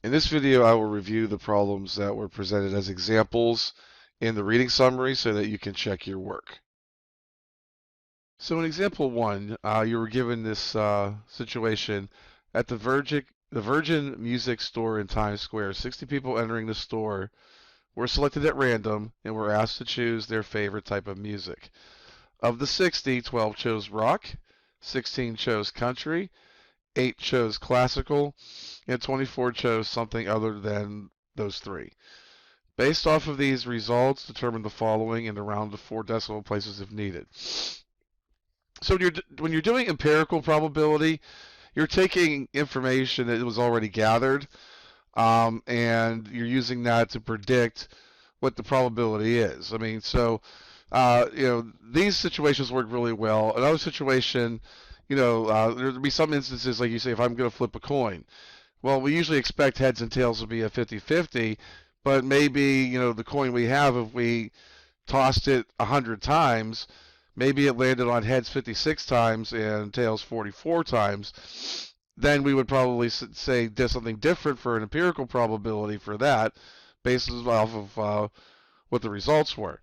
In this video, I will review the problems that were presented as examples in the reading summary so that you can check your work. So in example 1, you were given this situation at the Virgin Music Store in Times Square. 60 people entering the store were selected at random and were asked to choose their favorite type of music. Of the 60, 12 chose rock, 16 chose country, 8 chose classical, and 24 chose something other than those three. Based off of these results, determine the following and around the 4 decimal places if needed. So when you're doing empirical probability, you're taking information that was already gathered, and you're using that to predict what the probability is. I mean, so these situations work really well. Another situation, there'll be some instances like you say, if I'm going to flip a coin, well, we usually expect heads and tails to be a 50-50, but maybe, the coin we have, if we tossed it 100 times, maybe it landed on heads 56 times and tails 44 times, then we would probably say something different for an empirical probability for that, based off of what the results were.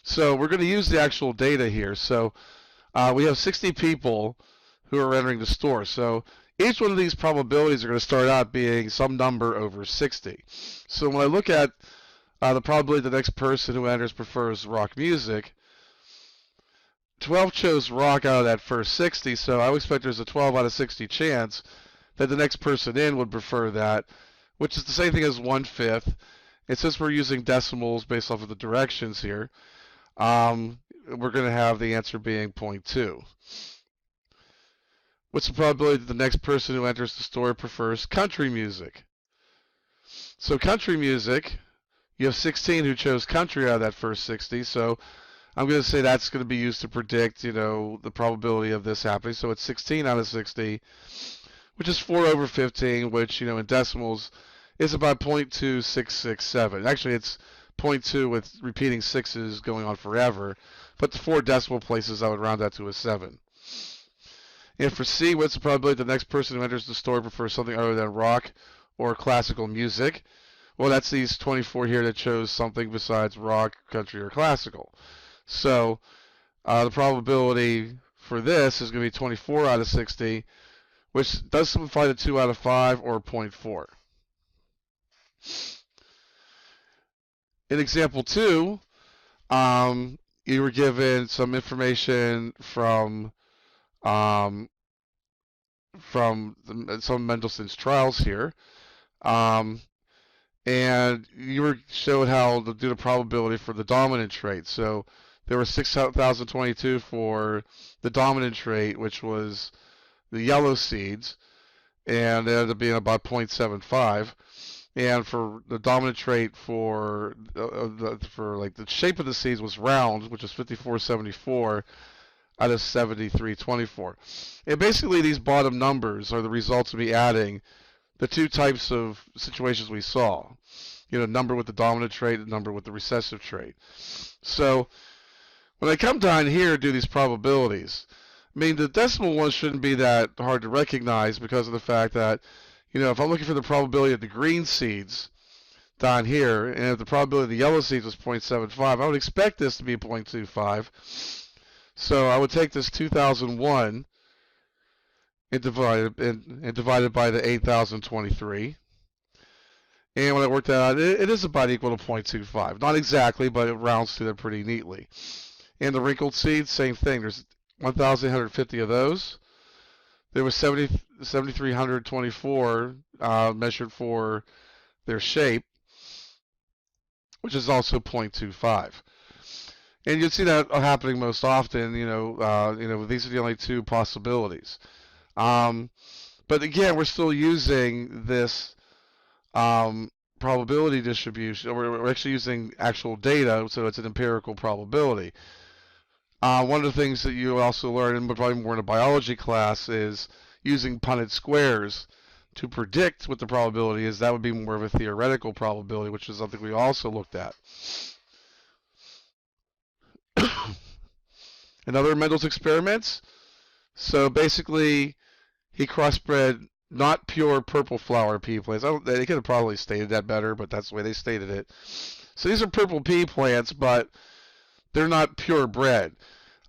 So we're going to use the actual data here. So we have 60 people who are entering the store. So each one of these probabilities are going to start out being some number over 60. So when I look at the probability the next person who enters prefers rock music, 12 chose rock out of that first 60, so I would expect there's a 12 out of 60 chance that the next person in would prefer that, which is the same thing as 1/5. And since we're using decimals based off of the directions here, we're going to have the answer being 0.2. What's the probability that the next person who enters the store prefers country music? So country music, you have 16 who chose country out of that first 60, so I'm going to say that's going to be used to predict, the probability of this happening. So it's 16 out of 60, which is 4 over 15, which, in decimals is about 0.2667. Actually, it's 0.2 with repeating sixes going on forever, but the 4 decimal places, I would round that to a 7. And for C, what's the probability the next person who enters the store prefers something other than rock or classical music? Well, that's these 24 here that chose something besides rock, country, or classical. So the probability for this is going to be 24 out of 60, which does simplify to 2 out of 5, or 0.4. In example 2, you were given some information from some of Mendelssohn's trials here, and you were showed how to do the probability for the dominant trait. So there were 6,022 for the dominant trait, which was the yellow seeds, and it ended up being about 0.75. And for the dominant trait for like the shape of the seeds was round, which is 5474 out of 7324. And basically these bottom numbers are the results of me adding the two types of situations we saw. Number with the dominant trait and number with the recessive trait. So when I come down here and do these probabilities, I mean, the decimal ones shouldn't be that hard to recognize because of the fact that, if I'm looking for the probability of the green seeds down here, and if the probability of the yellow seeds was 0.75, I would expect this to be 0.25. So I would take this 2001 and divide it by the 8023. And when I worked that out, it is about equal to 0.25. Not exactly, but it rounds to that pretty neatly. And the wrinkled seeds, same thing. There's 1,850 of those. There was 7,324 measured for their shape, which is also 0.25. And you'll see that happening most often. These are the only two possibilities. But again, we're still using this probability distribution. We're actually using actual data, so it's an empirical probability. One of the things that you also learn, and probably more in a biology class, is using Punnett squares to predict what the probability is. That would be more of a theoretical probability, which is something we also looked at. Another Mendel's experiments. So basically, he crossbred not pure purple flower pea plants. They could have probably stated that better, but that's the way they stated it. So these are purple pea plants, but they're not purebred.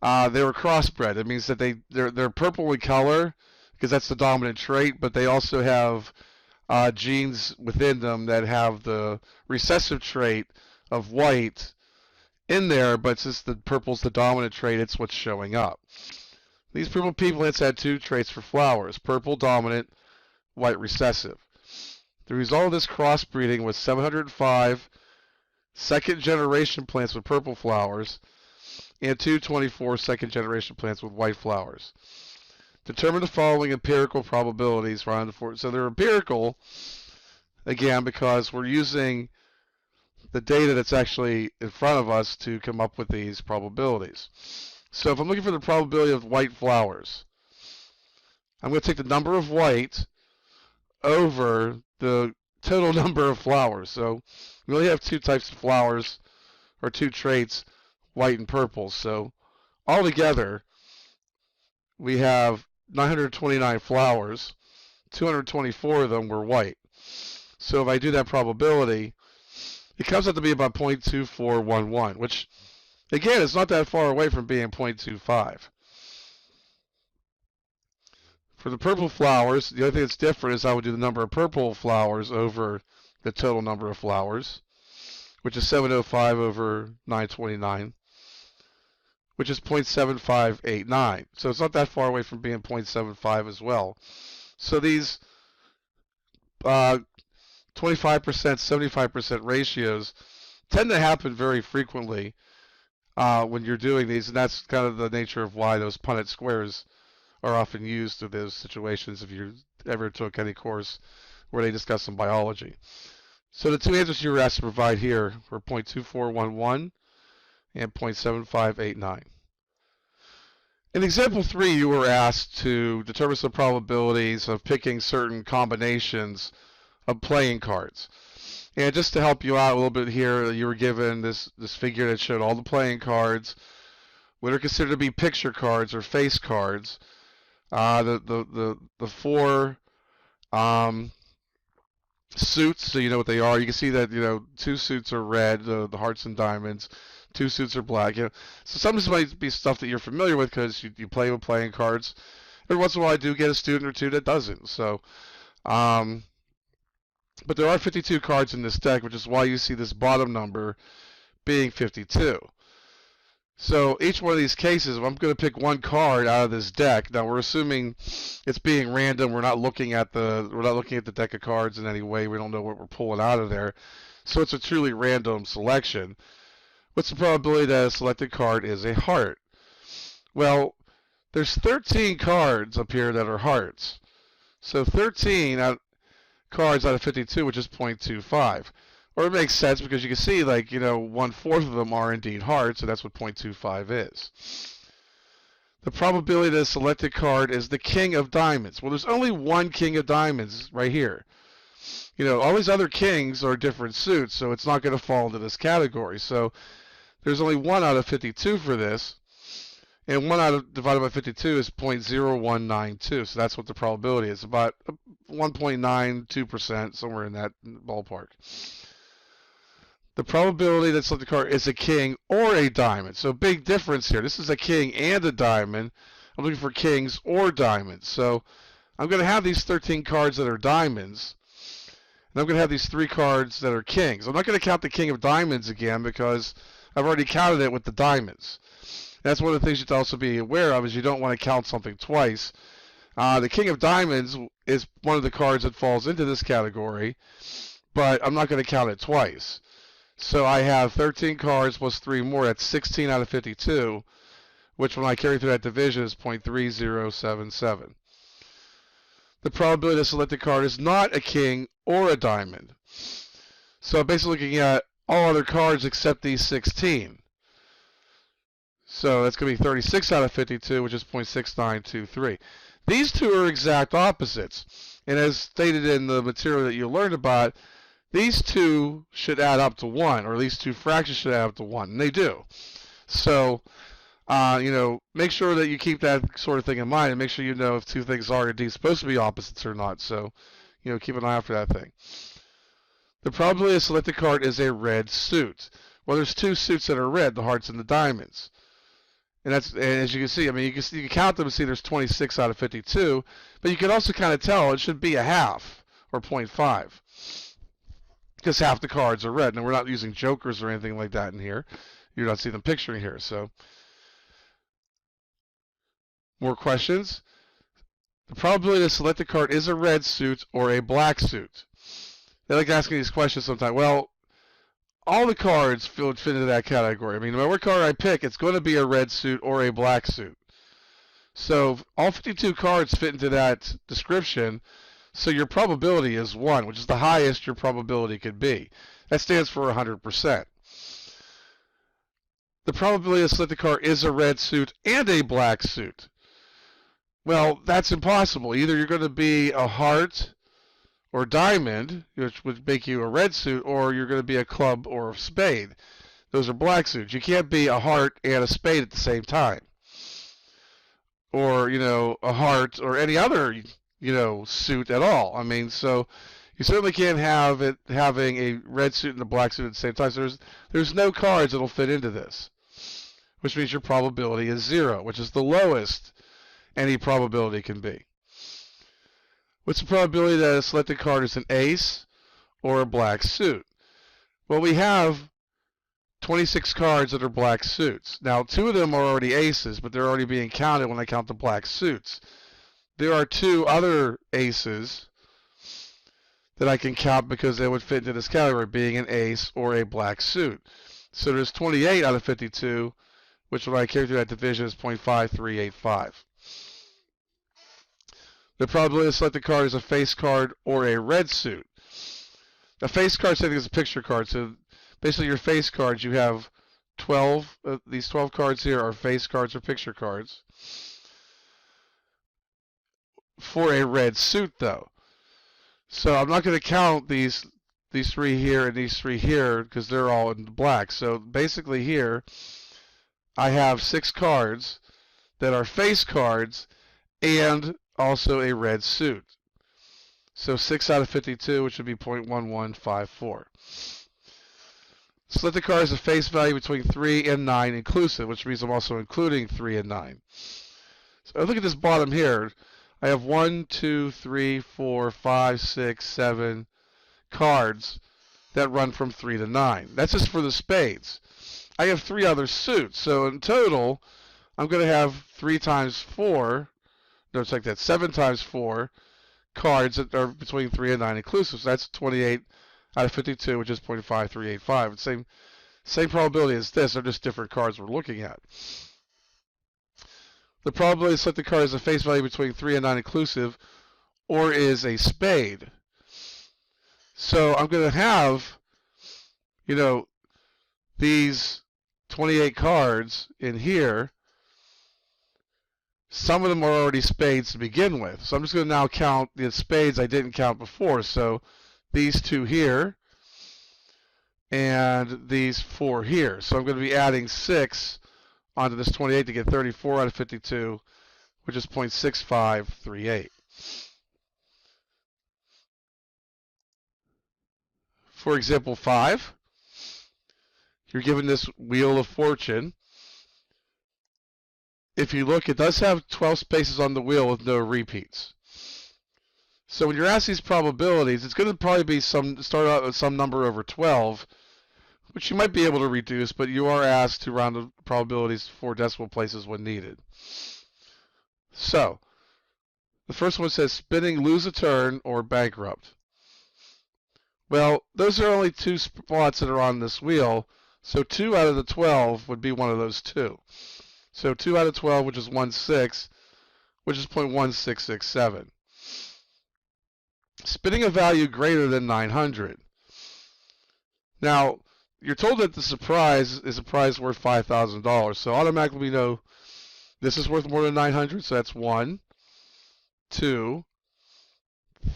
They were crossbred. It means that they're purple in color because that's the dominant trait, but they also have genes within them that have the recessive trait of white in there, but since the purple's the dominant trait, it's what's showing up. These purple pea plants had two traits for flowers: purple dominant, white recessive. The result of this crossbreeding was 705 second-generation plants with purple flowers and 224 second-generation plants with white flowers. Determine the following empirical probabilities. So they're empirical, again, because we're using the data that's actually in front of us to come up with these probabilities. So if I'm looking for the probability of white flowers, I'm going to take the number of white over the total number of flowers. So we only have two types of flowers, or two traits, white and purple. So altogether, we have 929 flowers. 224 of them were white. So if I do that probability, it comes out to be about 0.2411, which, again, is not that far away from being 0.25. For the purple flowers, the only thing that's different is I would do the number of purple flowers over the total number of flowers, which is 705 over 929, which is 0.7589. So it's not that far away from being 0.75 as well. So these 25%, 75% ratios tend to happen very frequently when you're doing these, and that's kind of the nature of why those Punnett squares are often used in those situations if you ever took any course where they discuss some biology. So the two answers you were asked to provide here were 0.2411 and 0.7589. In example 3, you were asked to determine some probabilities of picking certain combinations of playing cards. And just to help you out a little bit here, you were given this figure that showed all the playing cards, what are considered to be picture cards or face cards. The four suits, so you know what they are. You can see that, you know, two suits are red, the hearts and diamonds. Two suits are black. You know, so some of this might be stuff that you're familiar with because you play with playing cards. Every once in a while, I do get a student or two that doesn't. So, but there are 52 cards in this deck, which is why you see this bottom number being 52. So each one of these cases, if I'm going to pick one card out of this deck, now we're assuming it's being random. We're not looking at the deck of cards in any way. We don't know what we're pulling out of there. So it's a truly random selection. What's the probability that a selected card is a heart? Well, there's 13 cards up here that are hearts. So 13 cards out of 52, which is 0.25. Or it makes sense because you can see, like, you know, 1/4 of them are indeed hearts, so that's what 0.25 is. The probability that a selected card is the king of diamonds. Well, there's only one king of diamonds right here. You know, all these other kings are different suits, so it's not going to fall into this category. So there's only 1 out of 52 for this, and 1 divided by 52 is 0.0192, so that's what the probability is, about 1.92%, somewhere in that ballpark. The probability that selected card is a king or a diamond, so big difference here. This is a king and a diamond. I'm looking for kings or diamonds, so I'm going to have these 13 cards that are diamonds, and I'm going to have these 3 cards that are kings. I'm not going to count the king of diamonds again because I've already counted it with the diamonds. That's one of the things you have to also be aware of, is you don't want to count something twice. The king of diamonds is one of the cards that falls into this category, but I'm not going to count it twice. So I have 13 cards plus 3 more. That's 16 out of 52, which when I carry through that division is 0.3077. The probability that a selected card is not a king or a diamond. So I'm basically looking at all other cards except these 16. So that's going to be 36 out of 52, which is 0.6923. These two are exact opposites. And as stated in the material that you learned about, these two should add up to 1, or at least two fractions should add up to 1, and they do. So make sure that you keep that sort of thing in mind and make sure you know if two things are indeed supposed to be opposites or not. So, keep an eye out for that thing. The probability of selected card is a red suit. Well, there's two suits that are red, the hearts and the diamonds. And as you can see, you can count them and see there's 26 out of 52, but you can also kind of tell it should be a half or 0.5 because half the cards are red. And we're not using jokers or anything like that in here. You're not seeing them picturing here. So, more questions? The probability the selected card is a red suit or a black suit. They like asking these questions sometimes. Well, all the cards fit into that category. No matter what card I pick, it's going to be a red suit or a black suit. So all 52 cards fit into that description. So your probability is 1, which is the highest your probability could be. That stands for 100%. The probability of selected card is a red suit and a black suit. Well, that's impossible. Either you're going to be a heart or diamond, which would make you a red suit, or you're going to be a club or a spade. Those are black suits. You can't be a heart and a spade at the same time. Or, a heart or any other, suit at all. So you certainly can't have it having a red suit and a black suit at the same time. So there's no cards that'll fit into this, which means your probability is 0, which is the lowest any probability can be. What's the probability that a selected card is an ace or a black suit? Well, we have 26 cards that are black suits. Now, 2 of them are already aces, but they're already being counted when I count the black suits. There are 2 other aces that I can count because they would fit into this category, being an ace or a black suit. So there's 28 out of 52, which when I carry through that division is 0.5385. The probability of selected card is a face card or a red suit. A face card, I think, is a picture card. So basically your face cards, you have 12. These 12 cards here are face cards or picture cards. For a red suit, though. So I'm not going to count these 3 here and these 3 here because they're all in black. So basically here, I have 6 cards that are face cards and also a red suit. So 6 out of 52, which would be 0.1154. Selected card is a face value between 3 and 9 inclusive, which means I'm also including 3 and 9. So look at this bottom here. I have 1, 2, 3, 4, 5, 6, 7 cards that run from 3 to 9. That's just for the spades. I have 3 other suits. So in total, I'm going to have 3 times 4. No, it's like that. 7 times 4 cards that are between 3 and 9 inclusive. So that's 28 out of 52, which is 0.5385. Same probability as this. They're just different cards we're looking at. The probability of selected card is a face value between 3 and 9 inclusive, or is a spade. So I'm going to have, these 28 cards in here. Some of them are already spades to begin with. So I'm just going to now count the spades I didn't count before. So these 2 here and these 4 here. So I'm going to be adding 6 onto this 28 to get 34 out of 52, which is 0.6538. For example 5, you're given this Wheel of Fortune. If you look, it does have 12 spaces on the wheel with no repeats. So when you're asked these probabilities, it's going to probably be start out with some number over 12, which you might be able to reduce, but you are asked to round the probabilities 4 decimal places when needed. So, the first one says spinning, lose a turn, or bankrupt. Well, those are only 2 spots that are on this wheel, so 2 out of the 12 would be one of those 2. So 2 out of 12, which is 1/6, which is 0.1667. Spinning a value greater than 900. Now, you're told that the surprise is a prize worth $5,000, so automatically we know this is worth more than 900, so that's 1, 2,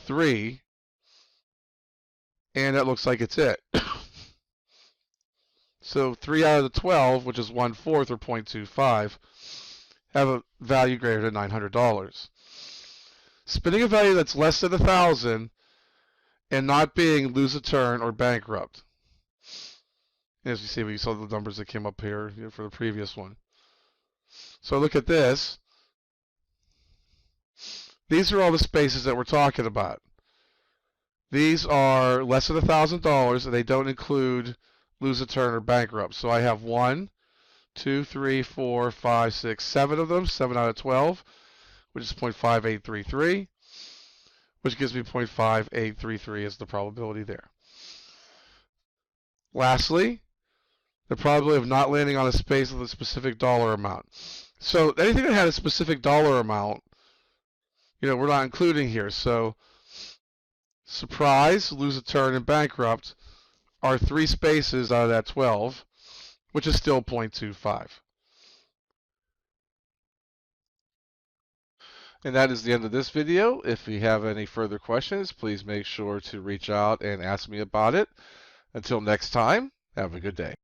3, and that looks like it's it. So 3 out of the 12, which is 1/4 or 0.25, have a value greater than $900. Spending a value that's less than 1,000 and not being lose a turn or bankrupt. As you see, we saw the numbers that came up here for the previous one. So look at this. These are all the spaces that we're talking about. These are less than $1,000, and they don't include lose a turn or bankrupt. So I have 1, 2, 3, 4, 5, 6, 7 of them, 7 out of 12, which is 0.5833, which gives me 0.5833 as the probability there. Lastly, the probability of not landing on a space with a specific dollar amount. So anything that had a specific dollar amount, we're not including here. So surprise, lose a turn, and bankrupt are 3 spaces out of that 12, which is still 0.25. And that is the end of this video. If you have any further questions, please make sure to reach out and ask me about it. Until next time, have a good day.